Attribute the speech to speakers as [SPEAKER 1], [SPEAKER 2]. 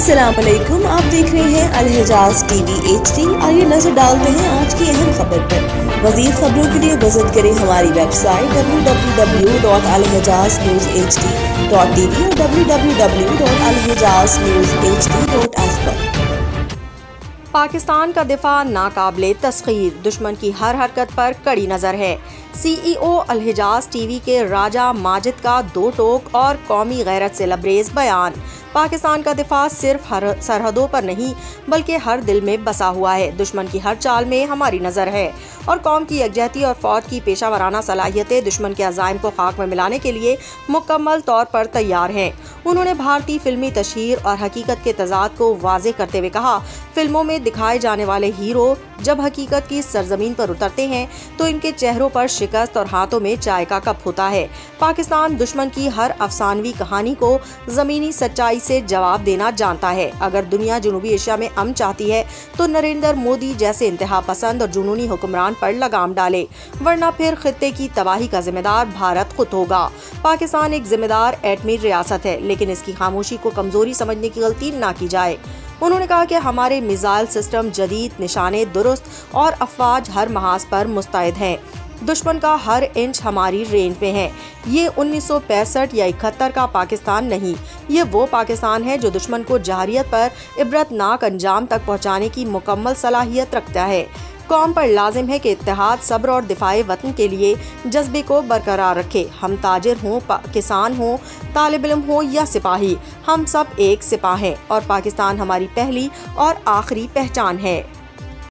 [SPEAKER 1] अस्सलामुअलैकुम, आप देख रहे हैं अल-हिजाज टीवी HD। आइए नजर डालते हैं आज की अहम खबर पर। मज़ीद खबरों के लिए विजिट करें हमारी वेबसाइट www.alhijaznewshd.tv और www.alhijaznewshd.ask पर।
[SPEAKER 2] पाकिस्तान का दिफा नाकाबिले तस्खीर, दुश्मन की हर हरकत पर कड़ी नजर है। CEO अल-हिजाज टीवी के राजा माजिद का दो टोक और कौमी गैरत से लबरेज बयान। पाकिस्तान का दिफा सिर्फ सरहदों पर नहीं बल्कि हर दिल में बसा हुआ है। दुश्मन की हर चाल में हमारी नज़र है और कौम की यकजहती और फौज की पेशा वराना सलाहियतें दुश्मन के अज़ाइम को खाक में मिलाने के लिए मुकम्मल तौर पर तैयार हैं। उन्होंने भारतीय फिल्मी तशहीर और हकीकत के तजाद को वाज़े करते हुए कहा, फिल्मों में दिखाए जाने वाले हीरो जब हकीकत की सरजमीन पर उतरते हैं तो इनके चेहरों पर शिकस्त और हाथों में चाय का कप होता है। पाकिस्तान दुश्मन की हर अफसानवी कहानी को ज़मीनी सच्चाई से जवाब देना जानता है। अगर दुनिया जनूबी एशिया में अमन चाहती है तो नरेंद्र मोदी जैसे इंतहा पसंद और जुनूनी हुक्मरान पर लगाम डाले, वरना फिर खित्ते की तबाही का जिम्मेदार भारत खुद होगा। पाकिस्तान एक जिम्मेदार एटमी रियासत है, लेकिन इसकी खामोशी को कमजोरी समझने की गलती ना की जाए। उन्होंने कहा कि हमारे मिसाइल सिस्टम जदीद, निशाने दुरुस्त और अफवाज हर महाज पर मुस्तैद हैं। दुश्मन का हर इंच हमारी रेंज में है। ये 1965 या 71 का पाकिस्तान नहीं, ये वो पाकिस्तान है जो दुश्मन को जहरियत पर इबरतनाक अंजाम तक पहुंचाने की मुकम्मल सलाहियत रखता है। कौम पर लाजिम है कि इत्तेहाद, सब्र और दिफाए वतन के लिए जज्बे को बरकरार रखे। हम ताजिर हों, किसान हों, तालिब इल्म हो या सिपाही, हम सब एक सिपाह हैं और पाकिस्तान हमारी पहली और आखिरी पहचान है।